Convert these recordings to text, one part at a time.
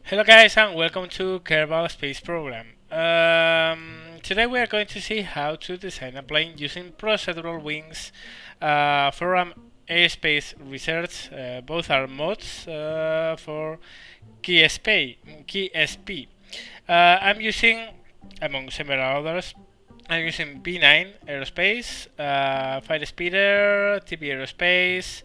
Hello guys and welcome to Kerbal Space Program. Today we are going to see how to design a plane using procedural wings from aerospace research. Both are mods for KSP. I'm using, among several others, I'm using B9 Aerospace, Fire Speeder, TB Aerospace,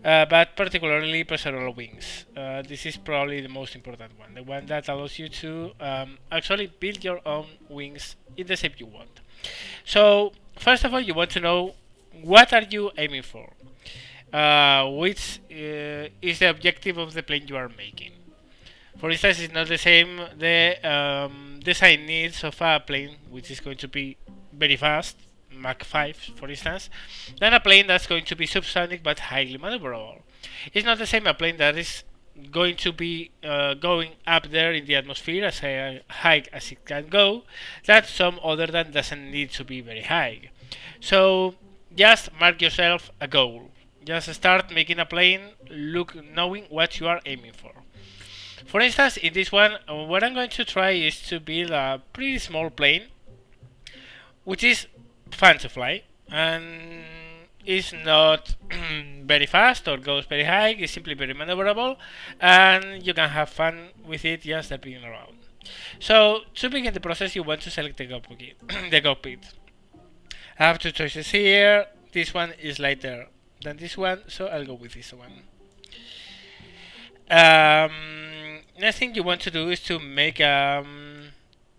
but particularly procedural wings. This is probably the most important one, the one that allows you to actually build your own wings in the shape you want. So first of all, you want to know what are you aiming for, which is the objective of the plane you are making. For instance, it's not the same the design needs of a plane which is going to be very fast, Mach 5 for instance, than a plane that's going to be subsonic but highly maneuverable. It's not the same a plane that is going to be going up there in the atmosphere as high as it can go, that some other that doesn't need to be very high. So just mark yourself a goal. Just start making a plane, knowing what you are aiming for. For instance, in this one, what I'm going to try is to build a pretty small plane, which is fun to fly, and is not very fast or goes very high, it's simply very maneuverable, and you can have fun with it just stepping around. So, to begin the process, you want to select the cockpit. the cockpit. I have two choices here. This one is lighter than this one, so I'll go with this one. Next thing you want to do is to make a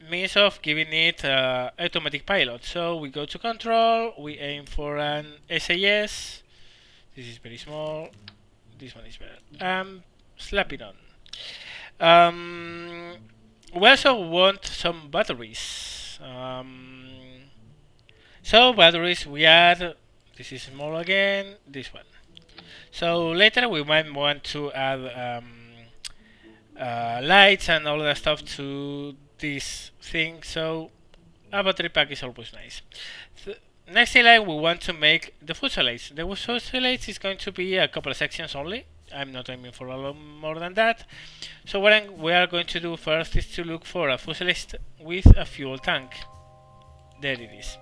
means of giving it automatic pilot. So we go to control, we aim for an SAS. This is very small. This one is better. Slap it on. We also want some batteries. So batteries we add. This is small again. This one. So later we might want to add lights and all that stuff to this thing, so a battery pack is always nice. Next in line we want to make the fuselage. The fuselage is going to be a couple of sections only. I'm not aiming for a lot more than that. So what we are going to do first is to look for a fuselage with a fuel tank. There it is.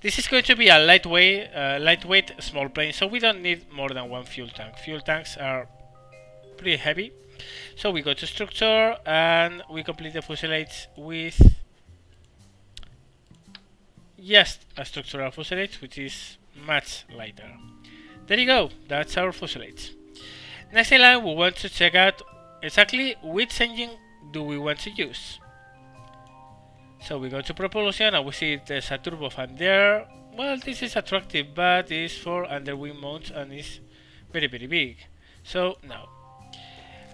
This is going to be a lightweight small plane, so we don't need more than one fuel tank. Fuel tanks are pretty heavy. So we go to structure and we complete the fuselage with just a structural fuselage, which is much lighter. There you go, that's our fuselage. Next in line we want to check out exactly which engine do we want to use. So we go to propulsion and we see there's a turbofan there. Well, this is attractive, but it's for underwing mounts and is very big. So no.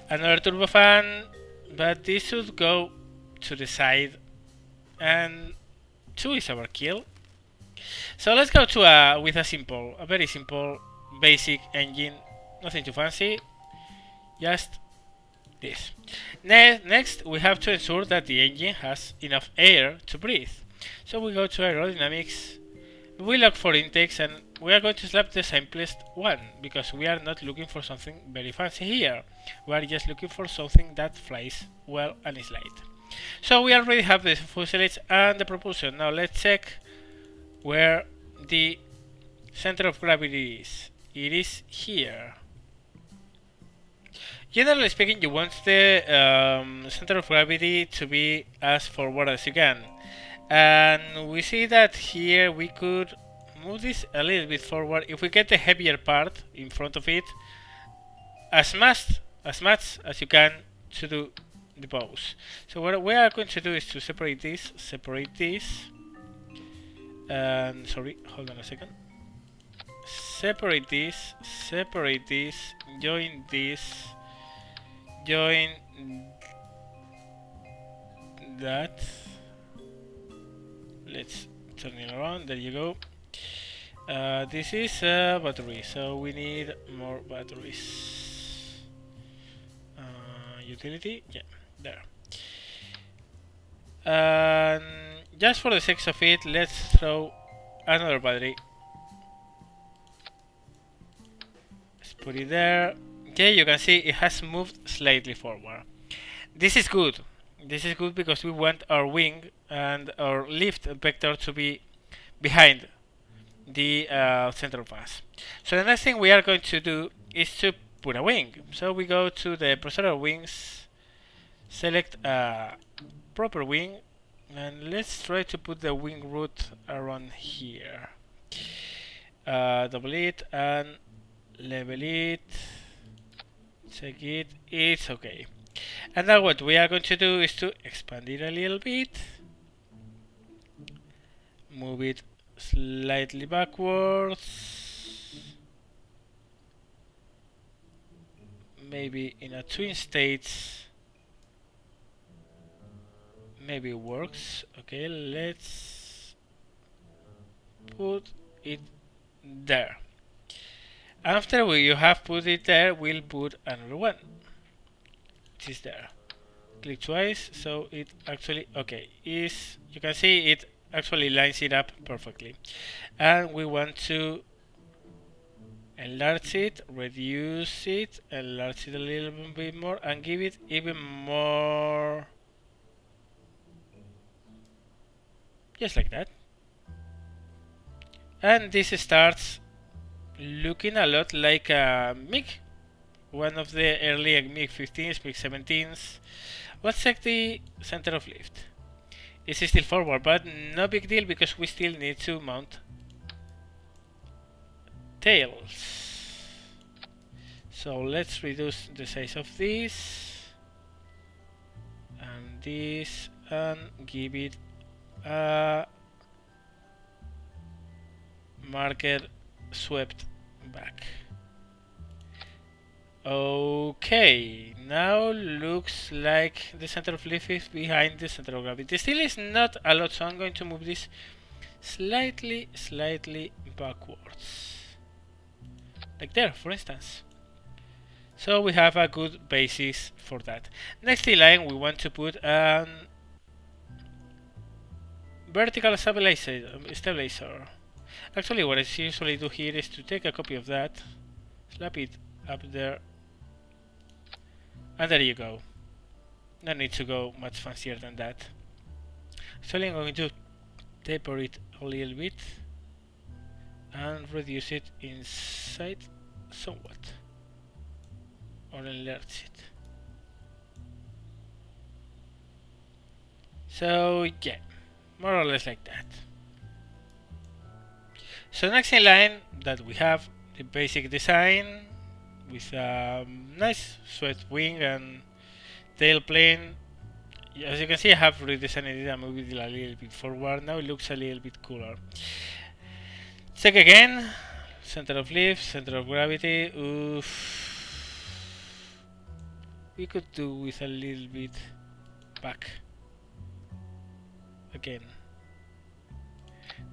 Another turbofan, but this should go to the side, and 2 is overkill. So let's go to with a very simple, basic engine, nothing too fancy, just this. Next, we have to ensure that the engine has enough air to breathe. So we go to aerodynamics, we look for intakes, and we are going to select the simplest one, because we are not looking for something very fancy here. We are just looking for something that flies well and is light. So we already have the fuselage and the propulsion. Now let's check where the center of gravity is. It is here. Generally speaking, you want the center of gravity to be as forward as you can. And we see that here we could move this a little bit forward if we get the heavier part in front of it as much as you can to do the pose. So what we are going to do is to separate this, and sorry, hold on a second. Separate this, join this, join that. Let's turn it around, there you go. This is a battery, so we need more batteries. Utility, yeah, there. And just for the sake of it, let's throw another battery. Let's put it there. Okay, you can see it has moved slightly forward. This is good. This is good because we want our wing and our lift vector to be behind the center of mass. So the next thing we are going to do is to put a wing. So we go to the procedural wings, select a proper wing, and let's try to put the wing root around here. Double it and level it. Check it. It's okay. And now what we are going to do is to expand it a little bit, move it slightly backwards, maybe in a twin states, maybe it works. Okay, let's put it there. After you have put it there, we'll put another one, which is there. Click twice, so it actually, okay, is, you can see it actually lines it up perfectly. And we want to enlarge it, reduce it, enlarge it a little bit more, and give it even more, just like that. And this starts looking a lot like a MiG, one of the early MiG 15s, MiG 17s. Let's check the center of lift. It's still forward, but no big deal because we still need to mount tails. So let's reduce the size of this and this and give it a marker swept back. Okay, now looks like the center of lift is behind the center of gravity. Still is not a lot, so I'm going to move this slightly backwards. Like there, for instance. So we have a good basis for that. Next in line, we want to put a vertical stabilizer. Actually, what I usually do here is to take a copy of that, slap it up there, and there you go. No need to go much fancier than that. Actually, I'm going to taper it a little bit and reduce it inside somewhat, or enlarge it. So yeah, more or less like that. So next in line that we have the basic design with a nice swept wing and tail plane. As you can see, I have redesigned it and moved it a little bit forward. Now it looks a little bit cooler. Check again. Center of lift, center of gravity. Oof. We could do with a little bit back. Again.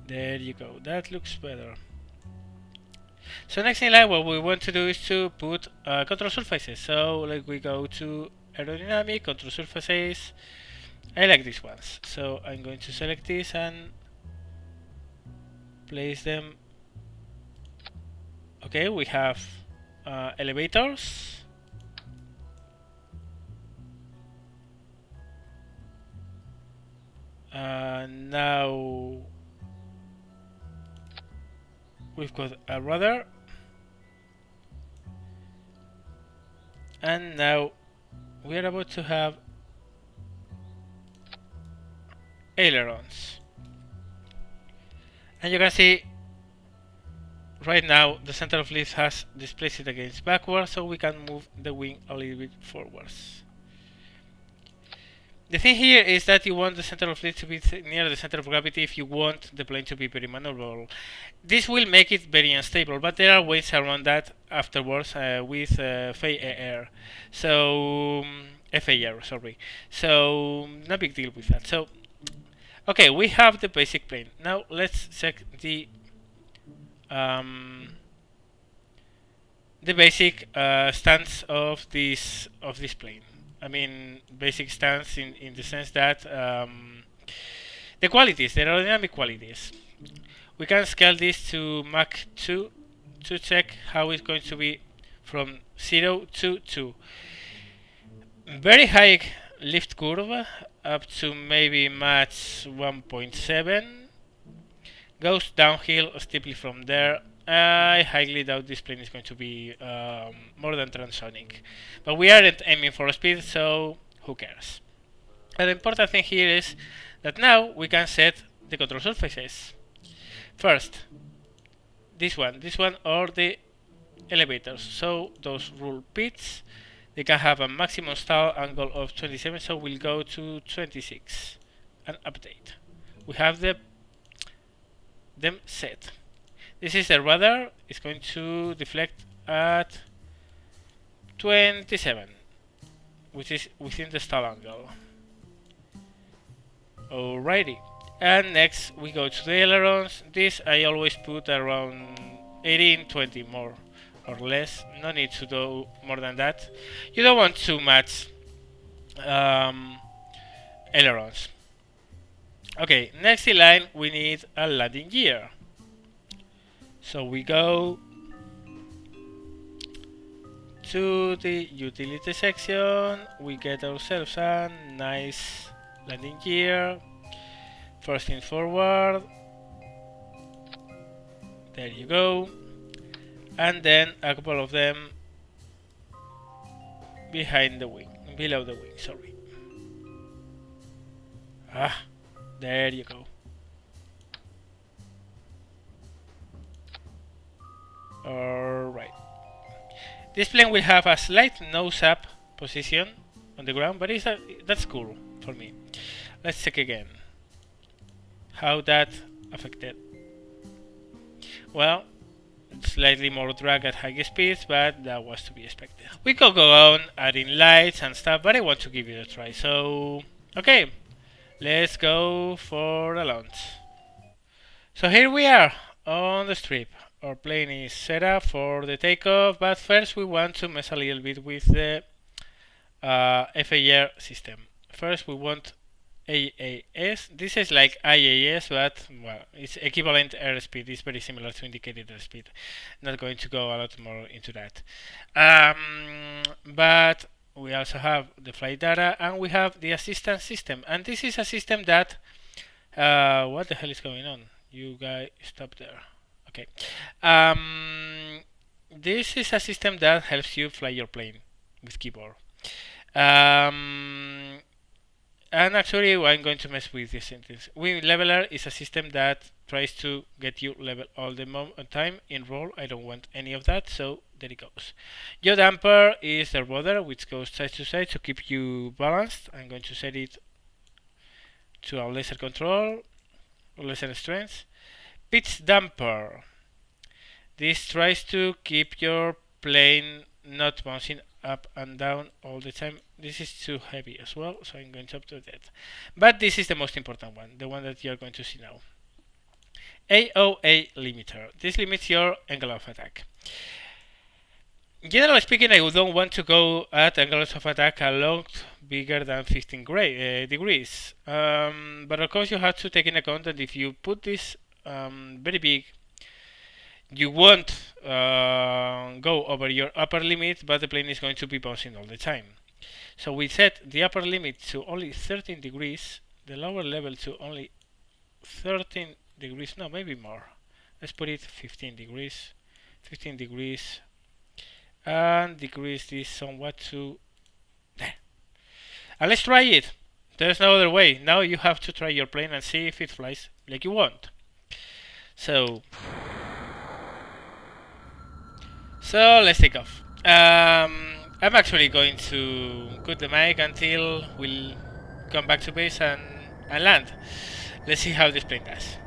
There you go. That looks better. So next in line, what we want to do is to put control surfaces. So like we go to aerodynamic, control surfaces. I like these ones. So I'm going to select this and place them. Okay, we have elevators. Now we've got a rudder. And now we are about to have ailerons. And you can see right now the center of lift has displaced it against backwards, so we can move the wing a little bit forwards. The thing here is that you want the center of lift to be near the center of gravity if you want the plane to be very maneuverable. This will make it very unstable, but there are ways around that afterwards with FAR. So FAR, sorry. So no big deal with that. So okay, we have the basic plane. Now let's check the basic stance of this plane. I mean, basic stance in the sense that the qualities, the aerodynamic qualities. We can scale this to Mach 2 to check how it's going to be from 0 to 2. Very high lift curve up to maybe Mach 1.7, goes downhill steeply from there. I highly doubt this plane is going to be more than transonic, but we aren't aiming for speed, so who cares? But the important thing here is that now we can set the control surfaces. First, this one, or the elevators. So those rule pits, they can have a maximum stall angle of 27, so we'll go to 26 and update. We have them set. This is the rudder. It's going to deflect at 27, which is within the stall angle. Alrighty. And next we go to the ailerons. This I always put around 18, 20 more or less. No need to do more than that. You don't want too much ailerons. Okay, next in line we need a landing gear. So we go to the utility section. We get ourselves a nice landing gear. First thing forward. There you go. And then a couple of them behind the wing, below the wing, sorry. There you go. Alright. This plane will have a slight nose-up position on the ground, but that's cool for me. Let's check again how that affected. Well, slightly more drag at high speeds, but that was to be expected. We could go on adding lights and stuff, but I want to give it a try. So, okay, let's go for a launch. So here we are on the strip. Our plane is set up for the takeoff, but first we want to mess a little bit with the FAR system. First we want AAS. This is like IAS, but well, it's equivalent airspeed. It's very similar to indicated airspeed. Not going to go a lot more into that. But we also have the flight data, and we have the assistance system. And this is a system that what the hell is going on? You guys stop there. Okay. This is a system that helps you fly your plane with keyboard. And actually, I'm going to mess with this sentence. Wing leveler is a system that tries to get you level all the time in roll. I don't want any of that, so there it goes. Yaw damper is the rudder, which goes side to side to keep you balanced. I'm going to set it to a lesser control, or lesser strength. Pitch damper. This tries to keep your plane not bouncing up and down all the time. This is too heavy as well, so I'm going to update that. But this is the most important one, the one that you're going to see now. AOA limiter. This limits your angle of attack. Generally speaking, I don't want to go at angles of attack a lot bigger than 15 degrees. But of course you have to take into account that if you put this very big, you won't go over your upper limit, but the plane is going to be bouncing all the time. So we set the upper limit to only 13 degrees, the lower level to only 13 degrees, no, maybe more. Let's put it 15 degrees, 15 degrees, and decrease this somewhat to there. And let's try it. There's no other way. Now you have to try your plane and see if it flies like you want. So let's take off. I'm actually going to cut the mic until we'll come back to base and land. Let's see how this plane does.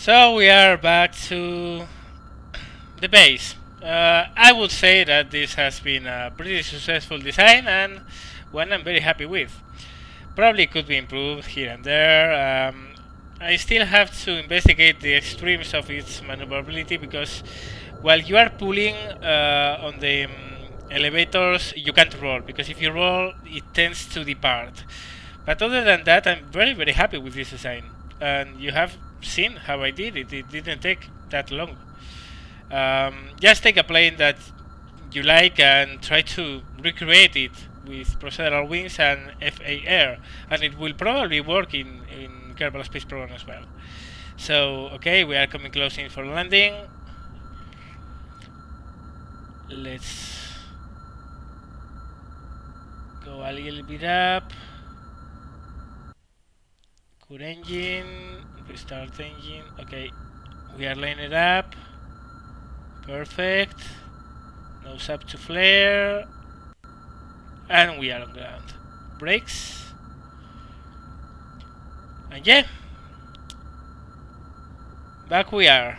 So we are back to the base. I would say that this has been a pretty successful design and one I'm very happy with. Probably could be improved here and there. I still have to investigate the extremes of its maneuverability because while you are pulling on the elevators, you can't roll because if you roll, it tends to depart. But other than that, I'm very happy with this design. And you have seen how I did it. It didn't take that long. Just take a plane that you like and try to recreate it with procedural wings and FAR, and it will probably work in Kerbal Space Program as well. So, okay, we are coming close in for landing. Let's go a little bit up. Good engine, restart engine. Okay, we are lining up. Perfect. Nose up to flare. And we are on ground. Brakes. And yeah. Back we are.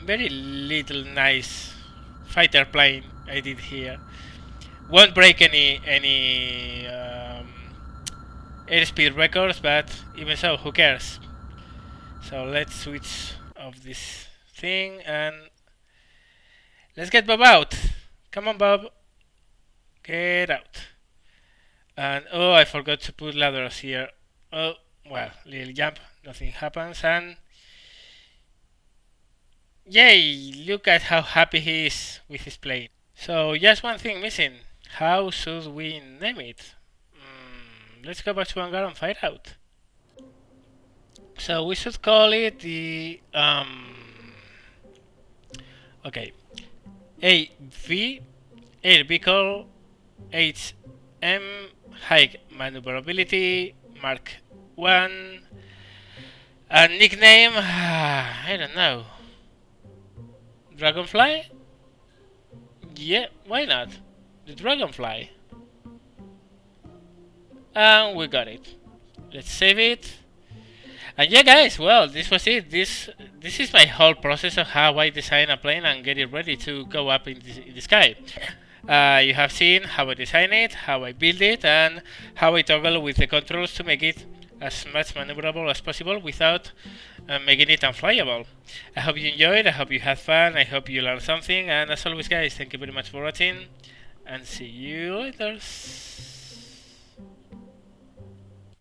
Very little nice fighter plane I did here. Won't break any airspeed records, but even so, who cares? So let's switch off this thing and let's get Bob out. Come on, Bob. Get out. And oh, I forgot to put ladders here. Oh, well, little jump, nothing happens, and yay! Look at how happy he is with his plane. So just one thing missing. How should we name it? Let's go back to hangar and find out. So we should call it the okay, AV Air Vehicle HM High Maneuverability Mark 1 and nickname I don't know. Dragonfly? Yeah, why not? The Dragonfly. And we got it. Let's save it. And yeah, guys, well, this was it. This is my whole process of how I design a plane and get it ready to go up in the sky. You have seen how I design it, how I build it, and how I toggle with the controls to make it as much maneuverable as possible without making it unflyable. I hope you enjoyed, I hope you had fun, I hope you learned something, and as always, guys, thank you very much for watching, and see you later.